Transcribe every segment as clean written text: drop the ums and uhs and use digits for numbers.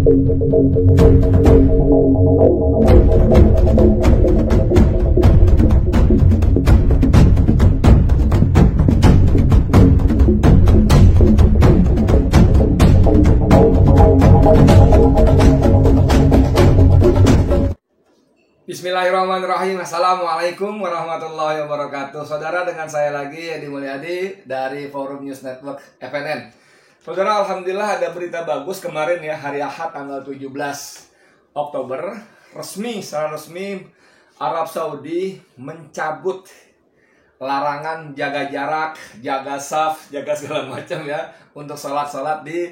Bismillahirrahmanirrahim. Assalamualaikum warahmatullahi wabarakatuh. Saudara, dengan saya lagi Edi Mulyadi dari Forum News Network FNN. Saudara, alhamdulillah ada berita bagus kemarin ya, hari Ahad tanggal 17 Oktober secara resmi Arab Saudi mencabut larangan jaga jarak, jaga saf, jaga segala macam ya untuk salat di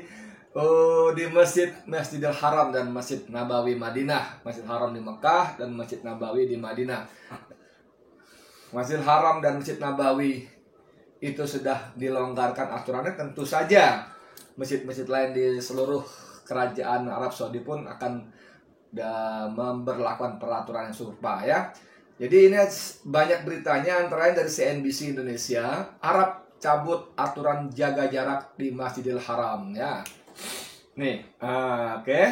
Masjidil Haram dan Masjid Nabawi Madinah. Masjid Haram di Mekah dan Masjid Nabawi di Madinah. Masjid Haram dan Masjid Nabawi itu sudah dilonggarkan aturannya. Tentu saja masjid-masjid lain di seluruh kerajaan Arab Saudi pun akan memberlakukan peraturan yang serupa ya. Jadi ini banyak beritanya, antara lain dari CNBC Indonesia, Arab cabut aturan jaga jarak di Masjidil Haram ya. Nih, oke.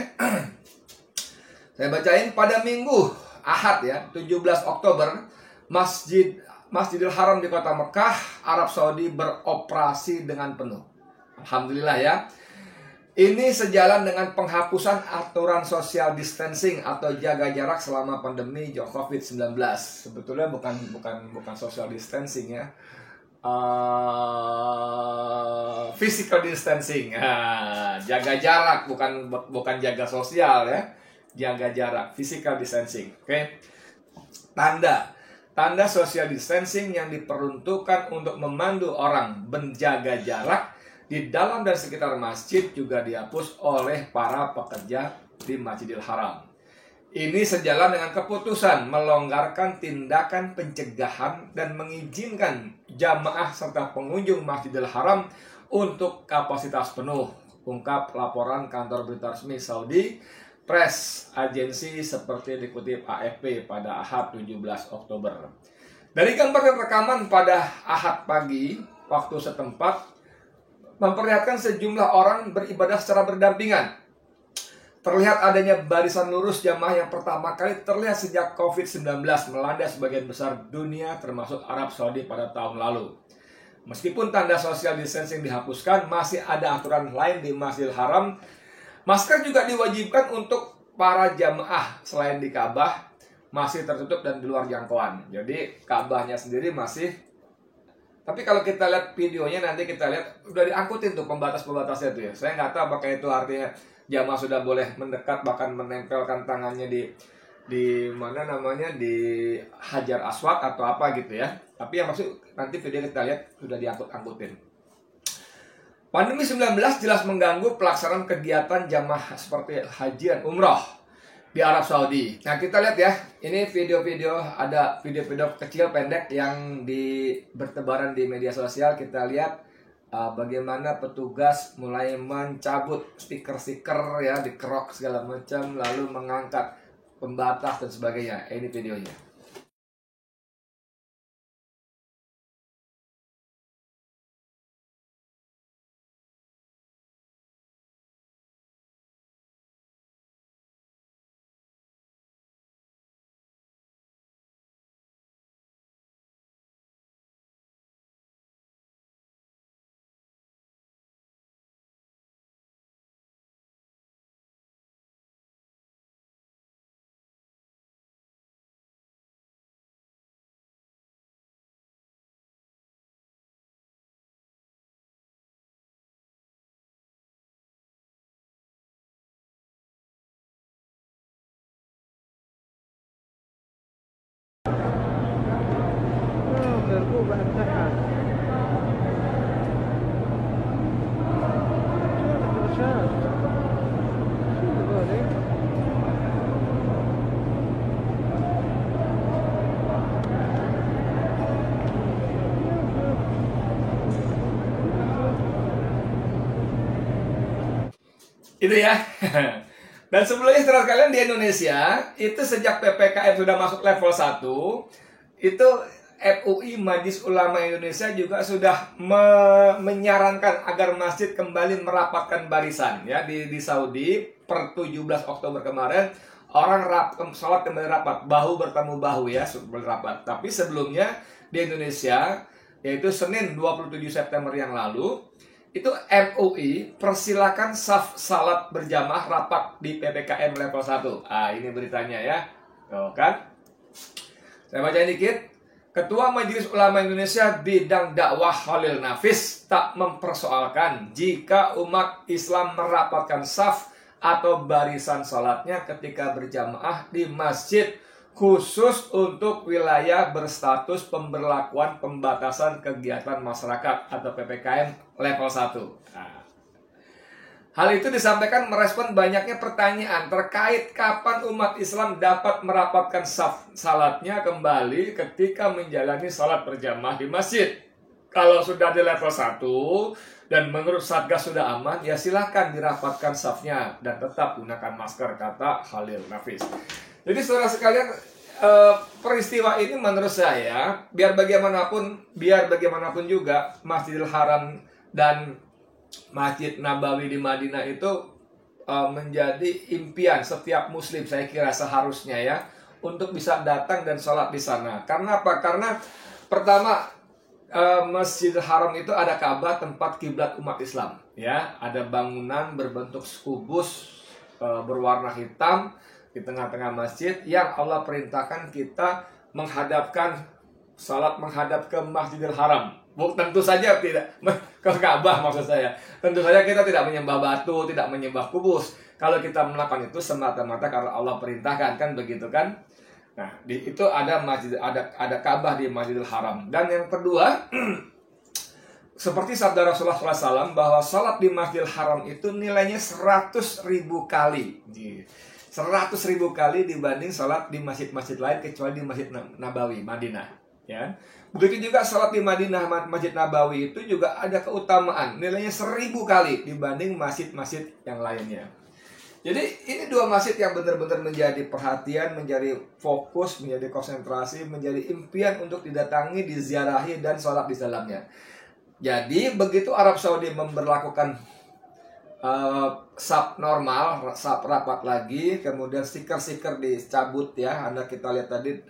Saya bacain. Pada Minggu Ahad ya, 17 Oktober, Masjidil Haram di kota Mekah, Arab Saudi beroperasi dengan penuh. Alhamdulillah ya. Ini sejalan dengan penghapusan aturan social distancing atau jaga jarak selama pandemi COVID-19. Sebetulnya bukan social distancing ya. Physical distancing, jaga jarak, bukan jaga sosial ya, jaga jarak, physical distancing. Oke. Tanda social distancing yang diperuntukkan untuk memandu orang menjaga jarak di dalam dan sekitar masjid juga dihapus oleh para pekerja di Masjidil Haram. Ini sejalan dengan keputusan melonggarkan tindakan pencegahan dan mengizinkan jamaah serta pengunjung Masjidil Haram untuk kapasitas penuh, ungkap laporan kantor berita resmi Saudi Press Agency seperti dikutip AFP pada Ahad 17 Oktober. Dari gambar dan rekaman pada Ahad pagi waktu setempat memperlihatkan sejumlah orang beribadah secara berdampingan. Terlihat adanya barisan lurus jamaah yang pertama kali terlihat sejak COVID-19 melanda sebagian besar dunia termasuk Arab Saudi pada tahun lalu. Meskipun tanda social distancing dihapuskan, masih ada aturan lain di Masjidil Haram. Masker juga diwajibkan untuk para jamaah selain di Ka'bah masih tertutup dan di luar jangkauan. Jadi Ka'bahnya sendiri masih. Tapi kalau kita lihat videonya nanti kita lihat udah diangkutin tuh pembatas-pembatasnya tuh ya. Saya nggak tahu apakah itu artinya jamaah sudah boleh mendekat bahkan menempelkan tangannya di mana namanya di Hajar Aswad atau apa gitu ya. Tapi yang maksud nanti video kita lihat sudah diangkut-angkutin. Pandemi 19 jelas mengganggu pelaksanaan kegiatan jamaah seperti haji dan umroh di Arab Saudi. Nah, kita lihat ya. Ini ada video-video kecil pendek yang bertebaran di media sosial. Kita lihat bagaimana petugas mulai mencabut stiker-stiker ya, dikerok segala macam, lalu mengangkat pembatas dan sebagainya. Ini videonya. Itu ya. Dan sebelumnya saudara kalian di Indonesia, itu sejak PPKM sudah masuk level 1, itu MUI Majelis Ulama Indonesia juga sudah menyarankan agar masjid kembali merapatkan barisan ya di Saudi. per 17 Oktober kemarin, orang sholat kembali rapat, bahu bertemu bahu ya, rapat. Tapi sebelumnya di Indonesia, yaitu Senin 27 September yang lalu, itu MUI persilakan saf salat berjamaah rapat di PPKM level 1. Ini beritanya ya. Tuh kan? Saya baca dikit. Ketua Majelis Ulama Indonesia bidang dakwah Khalil Nafis tak mempersoalkan jika umat Islam merapatkan saf atau barisan salatnya ketika berjamaah di masjid khusus untuk wilayah berstatus pemberlakuan pembatasan kegiatan masyarakat atau PPKM level 1. Hal itu disampaikan merespon banyaknya pertanyaan terkait kapan umat Islam dapat merapatkan saf salatnya kembali ketika menjalani salat berjamaah di masjid. Kalau sudah di level 1 dan menurut Satgas sudah aman, ya silahkan dirapatkan safnya dan tetap gunakan masker, kata Khalil Nafis. Jadi saudara sekalian, peristiwa ini menurut saya, biar bagaimanapun juga Masjidil Haram dan Masjid Nabawi di Madinah itu menjadi impian setiap muslim, saya kira seharusnya ya, untuk bisa datang dan sholat di sana. Karena apa? Karena pertama, Masjidil Haram itu ada Ka'bah, tempat kiblat umat Islam ya. Ada bangunan berbentuk kubus berwarna hitam di tengah-tengah masjid yang Allah perintahkan kita menghadapkan salat menghadap ke Masjidil Haram. Tentu saja tidak ke Ka'bah, maksud saya. Tentu saja kita tidak menyembah batu, tidak menyembah kubus. Kalau kita melakukan itu semata-mata karena Allah perintahkan, kan begitu kan? Nah, itu ada ada Ka'bah di Masjidil Haram. Dan yang kedua, seperti sabda Rasulullah SAW bahwa salat di Masjidil Haram itu nilainya 100.000 kali. 100.000 kali dibanding salat di masjid-masjid lain kecuali di Masjid Nabawi, Madinah. Ya. Begitu juga salat di Madinah, Masjid Nabawi itu juga ada keutamaan, nilainya 1.000 kali dibanding masjid-masjid yang lainnya. Jadi ini dua masjid yang benar-benar menjadi perhatian, menjadi fokus, menjadi konsentrasi, menjadi impian untuk didatangi, diziarahi, dan sholat di dalamnya. Jadi begitu Arab Saudi memberlakukan saf normal, saf rapat lagi, kemudian stiker-stiker dicabut ya. Anda kita lihat tadi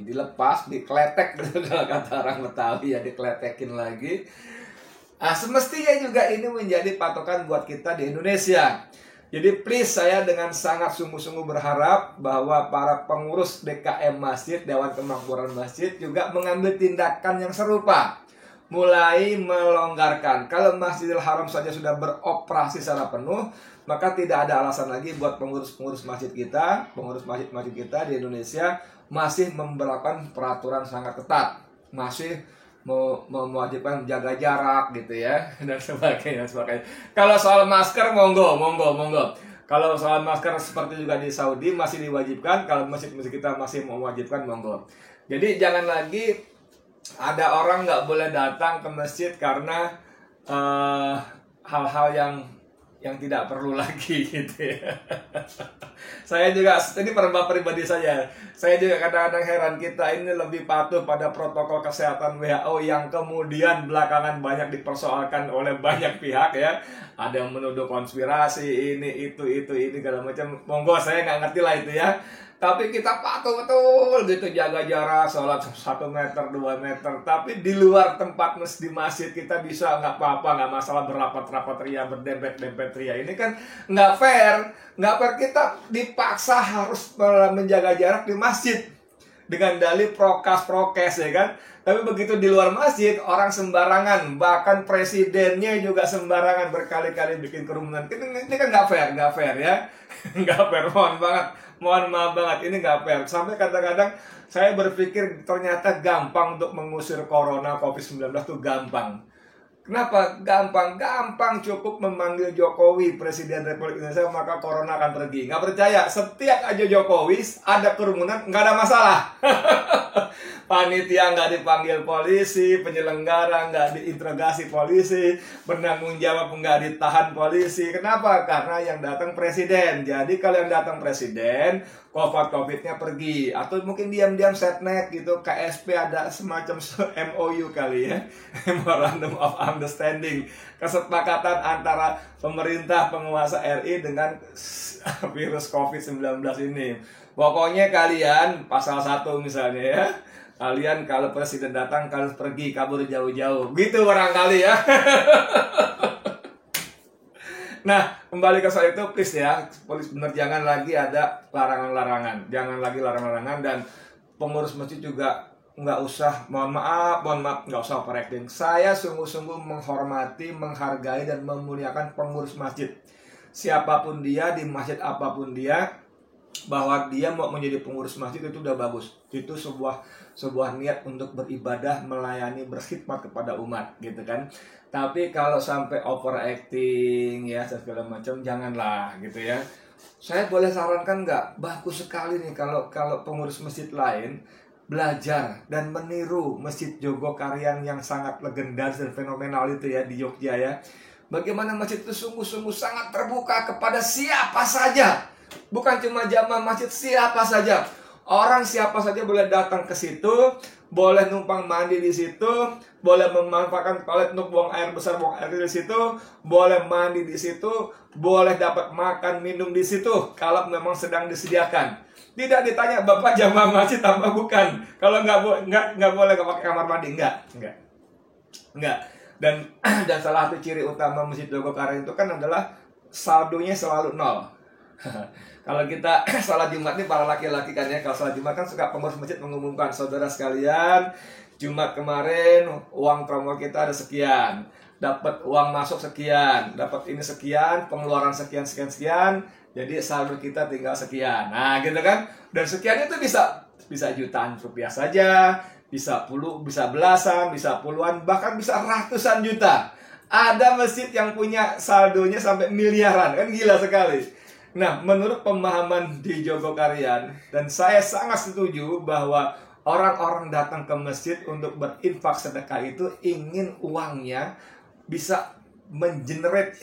dilepas, dikletek gitu kalau kata orang Betawi ya, dikletekin lagi. Semestinya juga ini menjadi patokan buat kita di Indonesia. Jadi please, saya dengan sangat sungguh-sungguh berharap bahwa para pengurus DKM Masjid, Dewan Kemakmuran Masjid juga mengambil tindakan yang serupa. Mulai melonggarkan. Kalau Masjidil Haram saja sudah beroperasi secara penuh, maka tidak ada alasan lagi buat pengurus-pengurus masjid kita, pengurus masjid-masjid kita di Indonesia masih memberlakukan peraturan sangat ketat. Masih mewajibkan menjaga jarak gitu ya, dan sebagainya. Kalau soal masker monggo. Kalau soal masker seperti juga di Saudi masih diwajibkan, kalau masjid-masjid kita masih mewajibkan monggo. Jadi jangan lagi ada orang nggak boleh datang ke masjid karena hal-hal yang tidak perlu lagi gitu ya. Saya juga, ini pribadi saya juga kadang-kadang heran, kita ini lebih patuh pada protokol kesehatan WHO yang kemudian belakangan banyak dipersoalkan oleh banyak pihak ya. Ada yang menuduh konspirasi, ini segala macam. Monggo, saya nggak ngerti lah itu ya. Tapi kita patuh betul gitu, jaga jarak, sholat 1 meter, 2 meter. Tapi di luar tempat di masjid kita bisa nggak apa-apa, nggak masalah berapat-rapat ria, berdempet-dempet ria. Ini kan nggak fair. Nggak fair, kita dipaksa harus menjaga jarak di masjid dengan dalih prokes ya kan. Tapi begitu di luar masjid, orang sembarangan, bahkan presidennya juga sembarangan, berkali-kali bikin kerumunan. Ini kan nggak fair ya. Nggak fair, mohon maaf banget, ini nggak fair. Sampai kadang-kadang saya berpikir ternyata gampang untuk mengusir corona COVID-19 itu gampang. Kenapa? Gampang cukup memanggil Jokowi Presiden Republik Indonesia, maka corona akan pergi. Nggak percaya, setiap aja Jokowi ada kerumunan, nggak ada masalah. Panitia nggak dipanggil polisi, penyelenggara nggak diinterogasi polisi, penanggung jawab nggak ditahan polisi. Kenapa? Karena yang datang presiden. Jadi kalau yang datang presiden, COVID-nya pergi, atau mungkin diam-diam setnek gitu, KSP ada semacam MOU kali ya, Memorandum of Understanding, kesepakatan antara pemerintah penguasa RI dengan virus COVID-19 ini. Pokoknya kalian pasal 1 misalnya ya, kalian kalau presiden datang kalian pergi kabur jauh-jauh, gitu barangkali ya. Nah, kembali ke soal itu, please ya, polis bener jangan lagi ada larangan-larangan, jangan lagi larangan-larangan, dan pengurus masjid juga nggak usah, mohon maaf, nggak usah overacting. Saya sungguh-sungguh menghormati, menghargai, dan memuliakan pengurus masjid. Siapapun dia, di masjid apapun dia, bahwa dia mau menjadi pengurus masjid itu udah bagus. Itu sebuah niat untuk beribadah, melayani, berkhidmat kepada umat, gitu kan. Tapi kalau sampai overacting ya segala macam, janganlah gitu ya. Saya boleh sarankan nggak? Bagus sekali nih kalau pengurus masjid lain belajar dan meniru Masjid Jogokarian yang sangat legendaris dan fenomenal itu ya di Jogja ya. Bagaimana masjid itu sungguh-sungguh sangat terbuka kepada siapa saja. Bukan cuma jamaah masjid, siapa saja. Orang siapa saja boleh datang ke situ, boleh numpang mandi di situ, boleh memanfaatkan toilet untuk buang air besar, buang air di situ, boleh mandi di situ, boleh dapat makan minum di situ kalau memang sedang disediakan. Tidak ditanya bapak jamaah masjid apa bukan. Kalau nggak boleh pakai kamar mandi, enggak. Dan salah satu ciri utama Masjid Jogokarian itu kan adalah saldonya selalu 0. Kalau kita salat Jumat nih para laki-laki kan ya, kalau salat Jumat kan suka pengurus masjid mengumumkan, saudara sekalian, Jumat kemarin uang promo kita ada sekian, dapat uang masuk sekian, dapat ini sekian, pengeluaran sekian, jadi saldo kita tinggal sekian. Nah gitu kan, dan sekian itu bisa jutaan rupiah saja, bisa belasan, bisa puluhan, bahkan bisa ratusan juta. Ada masjid yang punya saldonya sampai miliaran, kan gila sekali. Nah, menurut pemahaman di Jogokarian, dan saya sangat setuju bahwa orang-orang datang ke masjid untuk berinfak sedekah itu ingin uangnya bisa mengenerate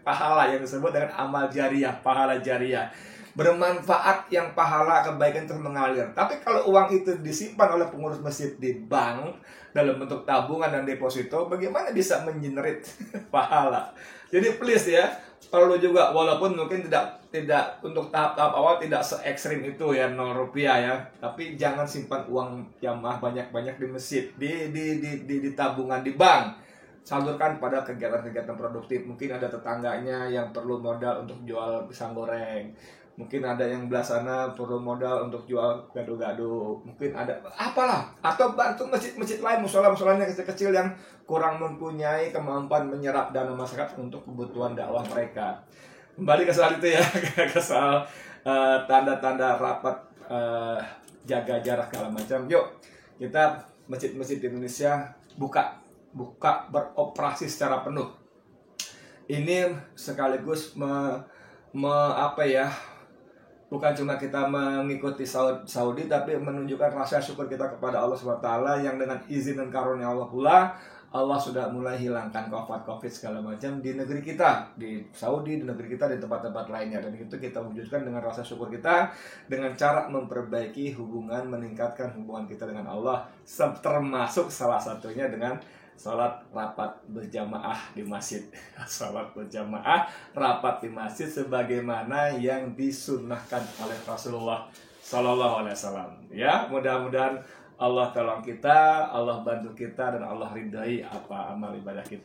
pahala yang disebut dengan amal jariah, pahala jariah. Bermanfaat yang pahala kebaikan terus mengalir. Tapi kalau uang itu disimpan oleh pengurus masjid di bank dalam bentuk tabungan dan deposito, bagaimana bisa mengenerate pahala? Jadi please ya, perlu juga, walaupun mungkin tidak untuk tahap-tahap awal tidak se-ekstrim itu ya, 0 rupiah ya. Tapi jangan simpan uang jamaah banyak-banyak di masjid, di tabungan di bank. Salurkan pada kegiatan-kegiatan produktif. Mungkin ada tetangganya yang perlu modal untuk jual pisang goreng. Mungkin ada yang belah sana perlu modal untuk jual gado-gado. Mungkin ada apalah, atau bantu masjid-masjid lain, musola-musolanya kecil-kecil yang kurang mempunyai kemampuan menyerap dana masyarakat untuk kebutuhan dakwah mereka. Kembali ke soal itu ya, ke soal tanda-tanda rapat, jaga jarak segala macam. Yuk, kita masjid-masjid di Indonesia buka beroperasi secara penuh. Ini sekaligus bukan cuma kita mengikuti Saudi, tapi menunjukkan rasa syukur kita kepada Allah SWT yang dengan izin dan karunia Allah pula, Allah sudah mulai hilangkan COVID segala macam di negeri kita, di Saudi, di negeri kita, di tempat-tempat lainnya. Dan itu kita wujudkan dengan rasa syukur kita, dengan cara memperbaiki hubungan, meningkatkan hubungan kita dengan Allah, termasuk salah satunya dengan salat rapat berjamaah di masjid. Salat berjamaah rapat di masjid sebagaimana yang disunnahkan oleh Rasulullah Sallallahu Alaihi Wasallam. Ya, mudah-mudahan Allah tolong kita, Allah bantu kita, dan Allah ridai apa amal ibadah kita.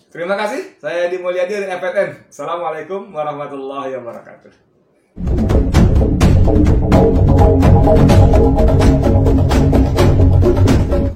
Terima kasih. Saya Edi Mulyadi dari FPN. Assalamualaikum warahmatullahi wabarakatuh.